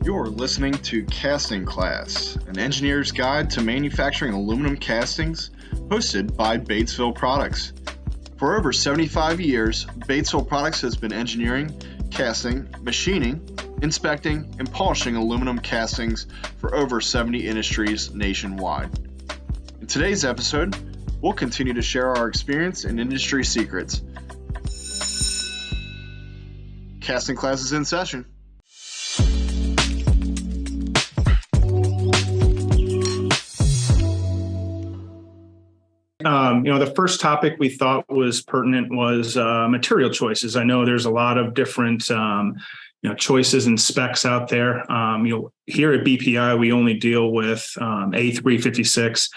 You're listening to Casting Class, an engineer's guide to manufacturing aluminum castings, hosted by Batesville Products. For over 75 years, Batesville Products has been engineering, casting, machining, inspecting, and polishing aluminum castings for over 70 industries nationwide. In today's episode, we'll continue to share our experience and industry secrets. Casting Class is in session. The first topic we thought was pertinent was material choices. I know there's a lot of different choices and specs out there. Here at BPI, we only deal with A356.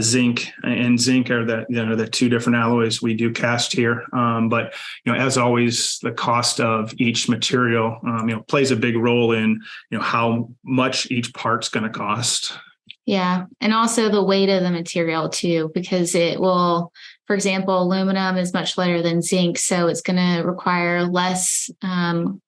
Zinc and zinc are the two different alloys we do cast here. But as always, the cost of each material plays a big role in how much each part's going to cost. Yeah. And also the weight of the material too, because it will, for example, aluminum is much lighter than zinc. So it's going to require less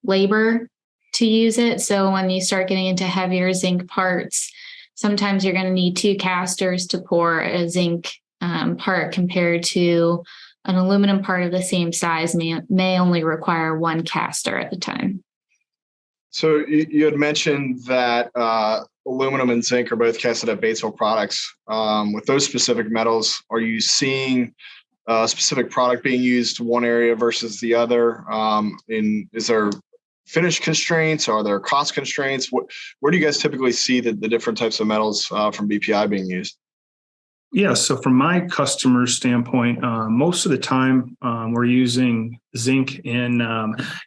labor to use it. So when you start getting into heavier zinc parts, sometimes you're going to need two casters to pour a zinc part compared to an aluminum part of the same size may only require one caster at the time. So you had mentioned that aluminum and zinc are both casted at Batesville Products. With those specific metals, are you seeing a specific product being used one area versus the other? Is there finish constraints? Are there cost constraints? Where do you guys typically see the different types of metals from BPI being used? Yeah, so from my customer standpoint, most of the time we're using zinc in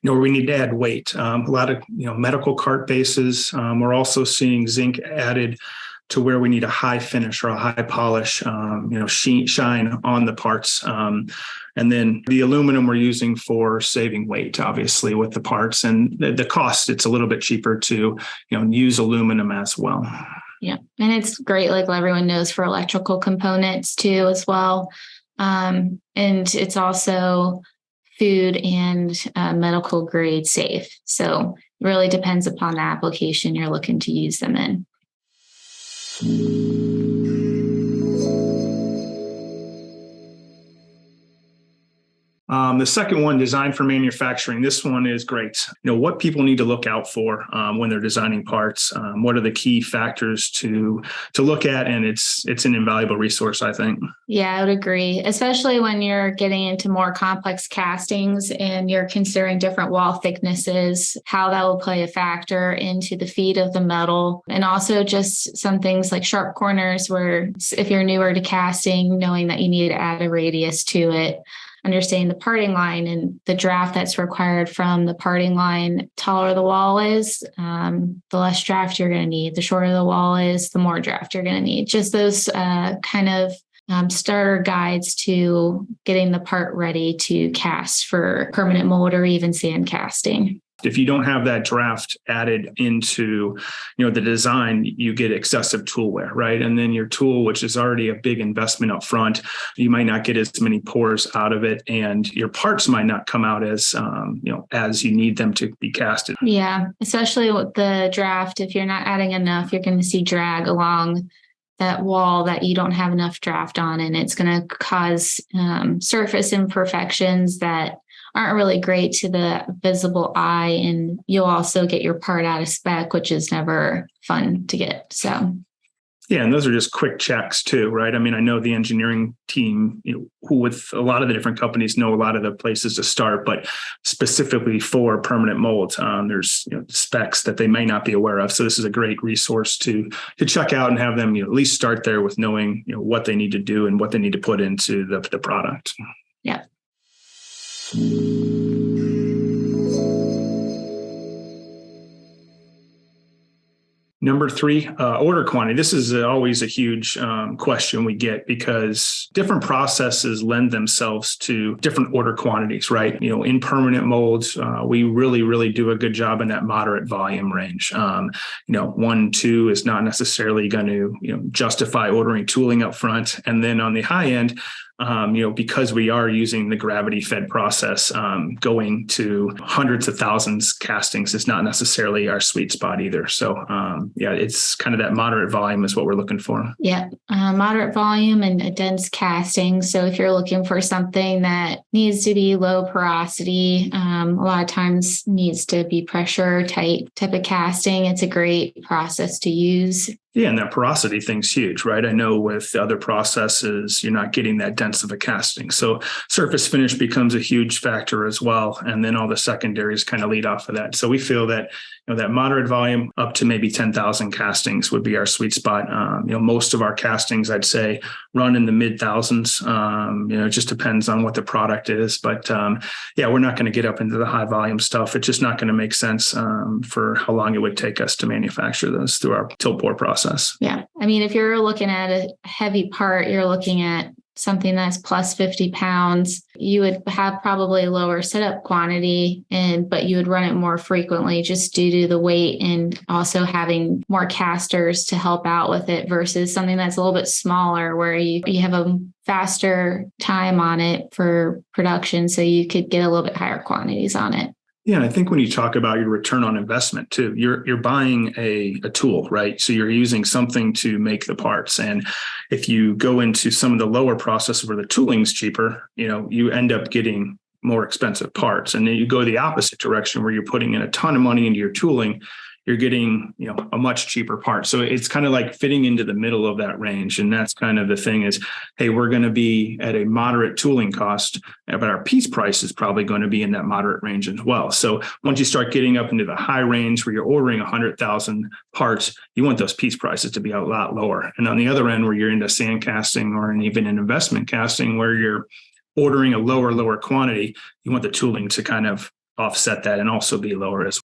where we need to add weight. A lot of medical cart bases. We're also seeing zinc added to where we need a high finish or a high polish, shine on the parts. And then the aluminum we're using for saving weight, obviously, with the parts. And the cost, it's a little bit cheaper to use aluminum as well. Yeah. And it's great, like everyone knows, for electrical components too, as well. And it's also food and medical grade safe. So it really depends upon the application you're looking to use them in. The second one, design for manufacturing. This one is great. What people need to look out for when they're designing parts. What are the key factors to look at? And it's an invaluable resource, I think. Yeah, I would agree, especially when you're getting into more complex castings and you're considering different wall thicknesses, how that will play a factor into the feed of the metal. And also just some things like sharp corners, where if you're newer to casting, knowing that you need to add a radius to it. Understanding the parting line and the draft that's required from the parting line. Taller the wall is, the less draft you're going to need. The shorter the wall is, the more draft you're going to need. Just those kind of starter guides to getting the part ready to cast for permanent mold or even sand casting. If you don't have that draft added into, the design, you get excessive tool wear, right? And then your tool, which is already a big investment up front, you might not get as many pores out of it, and your parts might not come out as, as you need them to be casted. Yeah, especially with the draft. If you're not adding enough, you're going to see drag along that wall that you don't have enough draft on, and it's going to cause surface imperfections that aren't really great to the visible eye. And you'll also get your part out of spec, which is never fun to get. So. Yeah. And those are just quick checks too, right? I mean, I know the engineering team, who with a lot of the different companies know a lot of the places to start, but specifically for permanent mold, there's specs that they may not be aware of. So this is a great resource to check out and have them at least start there with knowing what they need to do and what they need to put into the product. Yeah. Number 3, order quantity. This is always a huge question we get because different processes lend themselves to different order quantities, right? In permanent molds, we really, really do a good job in that moderate volume range. 1, 2 is not necessarily going to, justify ordering tooling up front. And then on the high end, because we are using the gravity fed process, going to hundreds of thousands castings is not necessarily our sweet spot either. So it's kind of that moderate volume is what we're looking for. Yeah, moderate volume and a dense casting. So if you're looking for something that needs to be low porosity, a lot of times needs to be pressure tight type of casting, it's a great process to use. Yeah, and that porosity thing's huge, right? I know with other processes, you're not getting that dense of a casting. So surface finish becomes a huge factor as well. And then all the secondaries kind of lead off of that. So we feel that, that moderate volume up to maybe 10,000 castings would be our sweet spot. Most of our castings, I'd say, run in the mid thousands. It just depends on what the product is. But we're not going to get up into the high volume stuff. It's just not going to make sense for how long it would take us to manufacture those through our tilt pour process. Yeah. I mean, if you're looking at a heavy part, you're looking at something that's plus 50 pounds, you would have probably lower setup quantity, but you would run it more frequently just due to the weight and also having more casters to help out with it versus something that's a little bit smaller where you have a faster time on it for production. So you could get a little bit higher quantities on it. Yeah, and I think when you talk about your return on investment too, you're buying a tool, right? So you're using something to make the parts. And if you go into some of the lower processes where the tooling's cheaper, you end up getting more expensive parts. And then you go the opposite direction where you're putting in a ton of money into your tooling, you're getting, a much cheaper part. So it's kind of like fitting into the middle of that range. And that's kind of the thing is, hey, we're going to be at a moderate tooling cost, but our piece price is probably going to be in that moderate range as well. So once you start getting up into the high range where you're ordering 100,000 parts, you want those piece prices to be a lot lower. And on the other end, where you're into sand casting or even an investment casting, where you're ordering a lower quantity, you want the tooling to kind of offset that and also be lower as well.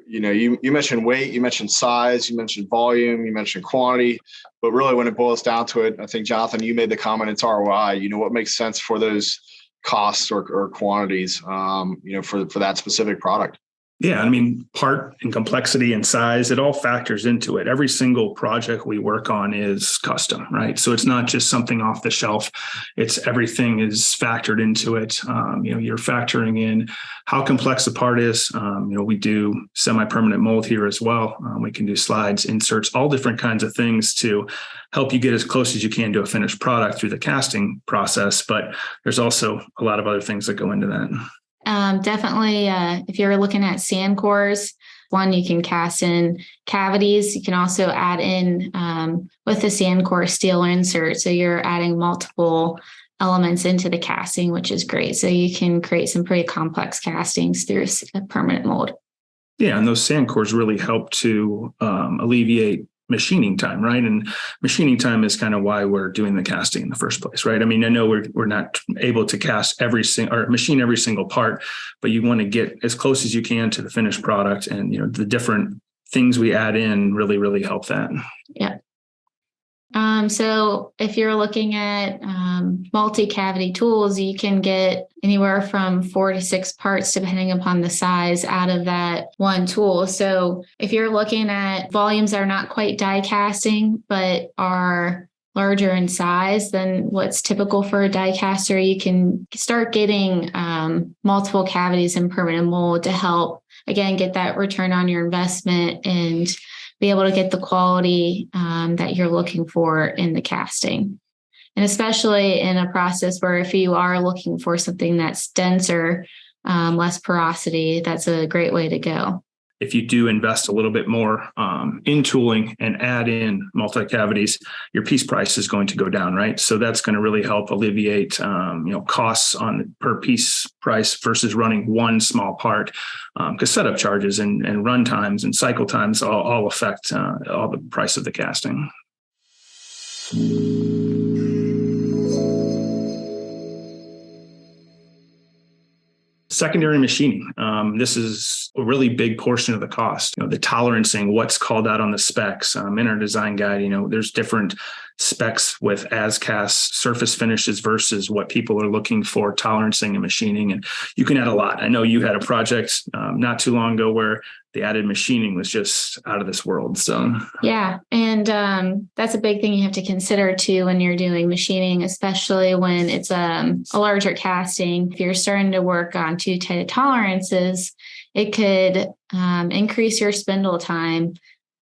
You mentioned weight, you mentioned size, you mentioned volume, you mentioned quantity, but really when it boils down to it, I think, Jonathan, you made the comment, it's ROI. What makes sense for those costs or quantities, for that specific product. Yeah, I mean, part and complexity and size, it all factors into it. Every single project we work on is custom, right? So it's not just something off the shelf. It's everything is factored into it. You're factoring in how complex the part is. We do semi-permanent mold here as well. We can do slides, inserts, all different kinds of things to help you get as close as you can to a finished product through the casting process. But there's also a lot of other things that go into that. Definitely, if you're looking at sand cores, one, you can cast in cavities. You can also add in with the sand core steel insert. So you're adding multiple elements into the casting, which is great. So you can create some pretty complex castings through a permanent mold. Yeah, and those sand cores really help to alleviate machining time, right? And machining time is kind of why we're doing the casting in the first place, right? I mean, I know we're not able to cast machine every single part, but you want to get as close as you can to the finished product, and the different things we add in really, really help that. Yeah. So if you're looking at multi-cavity tools, you can get anywhere from 4 to 6 parts, depending upon the size, out of that one tool. So if you're looking at volumes that are not quite die casting, but are larger in size than what's typical for a die caster, you can start getting multiple cavities in permanent mold to help, again, get that return on your investment and be able to get the quality that you're looking for in the casting. And especially in a process where if you are looking for something that's denser, less porosity, that's a great way to go. If you do invest a little bit more in tooling and add in multi-cavities, your piece price is going to go down, right? So that's going to really help alleviate, costs on per piece price versus running one small part, because setup charges and run times and cycle times all affect all the price of the casting. Secondary machining. this is a really big portion of the cost. The tolerancing, what's called out on the specs in our design guide. There's different specs with as-cast surface finishes versus what people are looking for tolerancing and machining, and you can add a lot. I know you had a project not too long ago where the added machining was just out of this world. So yeah, and that's a big thing you have to consider too when you're doing machining, especially when it's a larger casting. If you're starting to work on too tight tolerances, it could increase your spindle time.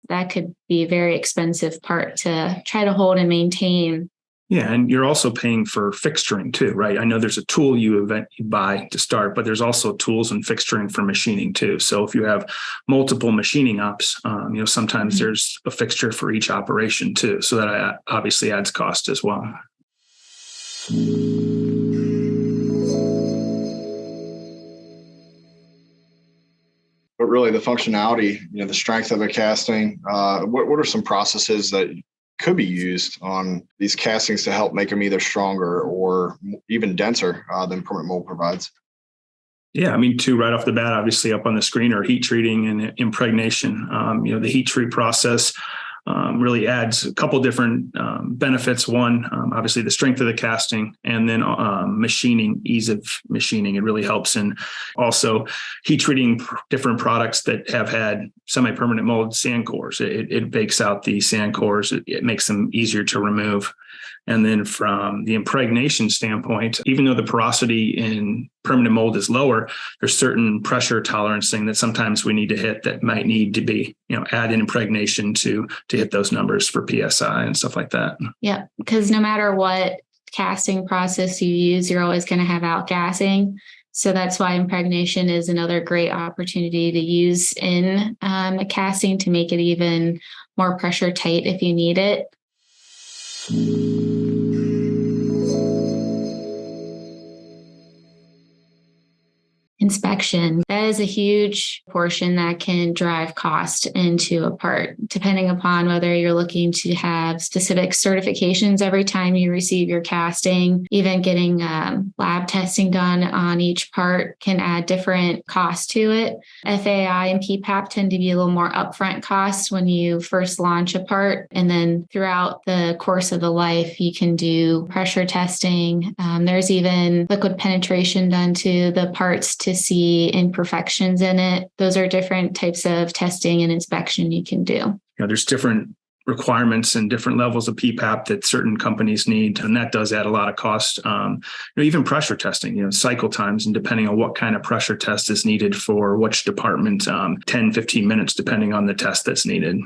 That could be a very expensive part to try to hold and maintain. Yeah, and you're also paying for fixturing too, right? I know there's a tool you buy to start, but there's also tools and fixturing for machining too. So if you have multiple machining ops, sometimes there's a fixture for each operation too. So that obviously adds cost as well. But really the functionality, the strength of a casting, what are some processes that could be used on these castings to help make them either stronger or even denser than permanent mold provides? Yeah, two right off the bat, obviously up on the screen are heat treating and impregnation. The heat treat process really adds a couple different benefits. One, obviously the strength of the casting, and then machining, ease of machining. It really helps. And also heat treating different products that have had semi-permanent mold sand cores. It bakes out the sand cores. It makes them easier to remove. And then from the impregnation standpoint, even though the porosity in permanent mold is lower, there's certain pressure tolerancing that sometimes we need to hit that might need to be, add in impregnation to hit those numbers for PSI and stuff like that. Yeah, because no matter what casting process you use, you're always going to have outgassing. So that's why impregnation is another great opportunity to use in a casting to make it even more pressure tight if you need it. Inspection. That is a huge portion that can drive cost into a part, depending upon whether you're looking to have specific certifications every time you receive your casting. Even getting lab testing done on each part can add different costs to it. FAI and PPAP tend to be a little more upfront costs when you first launch a part. And then throughout the course of the life, you can do pressure testing. There's even liquid penetration done to the parts to see imperfections in it. Those are different types of testing and inspection you can do. There's different requirements and different levels of PPAP that certain companies need, and that does add a lot of cost. Even pressure testing, cycle times, and depending on what kind of pressure test is needed for which department, 10, 15 minutes, depending on the test that's needed.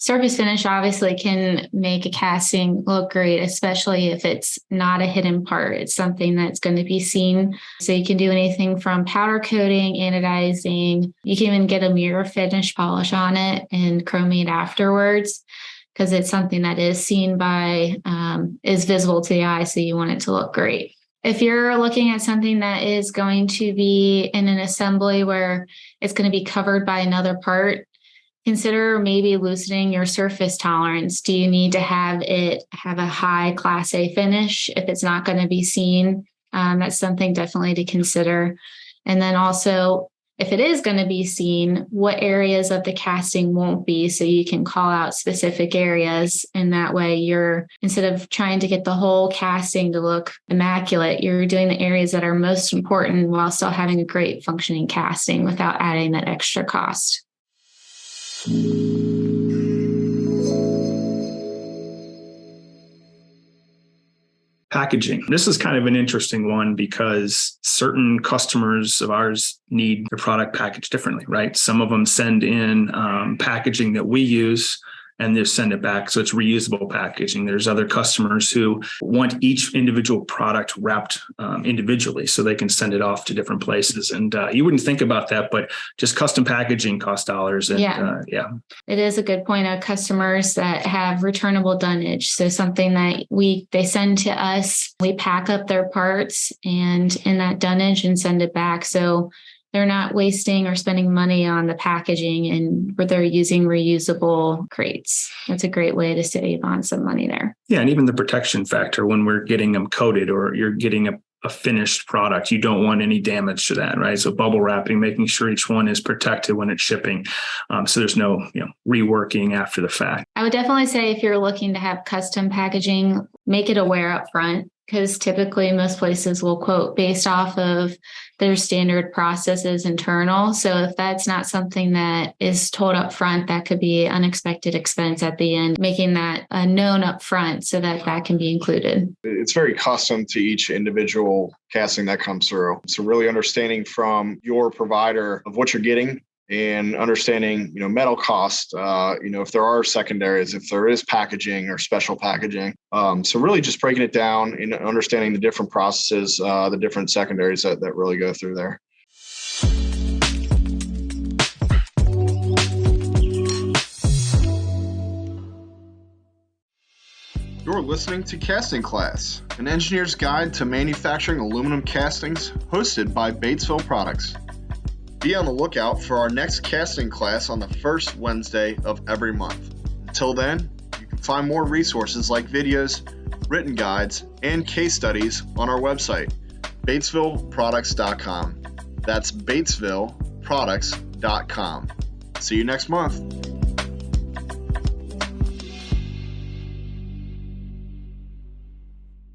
Surface finish obviously can make a casting look great, especially if it's not a hidden part. It's something that's going to be seen. So you can do anything from powder coating, anodizing. You can even get a mirror finish polish on it and chromate afterwards, because it's something that is seen by, is visible to the eye. So you want it to look great. If you're looking at something that is going to be in an assembly where it's going to be covered by another part, consider maybe loosening your surface tolerance. Do you need to have it have a high Class A finish if it's not going to be seen? That's something definitely to consider. And then also, if it is going to be seen, what areas of the casting won't be, so you can call out specific areas. And that way you're, instead of trying to get the whole casting to look immaculate, you're doing the areas that are most important while still having a great functioning casting without adding that extra cost. Packaging. This is kind of an interesting one because certain customers of ours need their product packaged differently, right? Some of them send in packaging that we use and they send it back. So it's reusable packaging. There's other customers who want each individual product wrapped individually so they can send it off to different places. And you wouldn't think about that, but just custom packaging costs dollars. And yeah. It is a good point of customers that have returnable dunnage. So something that they send to us, we pack up their parts and in that dunnage and send it back. So they're not wasting or spending money on the packaging, and where they're using reusable crates. That's a great way to save on some money there. Yeah, and even the protection factor when we're getting them coated or you're getting a finished product, you don't want any damage to that, right? So bubble wrapping, making sure each one is protected when it's shipping. So there's no, reworking after the fact. I would definitely say if you're looking to have custom packaging, make it aware up front, because typically most places will quote based off of their standard processes internal. So if that's not something that is told up front, that could be unexpected expense at the end, making that known up front so that that can be included. It's very custom to each individual casting that comes through. So really understanding from your provider of what you're getting and understanding, metal cost, if there are secondaries, if there is packaging or special packaging. So really just breaking it down and understanding the different processes, the different secondaries that really go through there. You're listening to Casting Class, an engineer's guide to manufacturing aluminum castings, hosted by Batesville Products. Be on the lookout for our next casting class on the first Wednesday of every month. Until then, you can find more resources like videos, written guides, and case studies on our website, batesvilleproducts.com. That's batesvilleproducts.com. See you next month.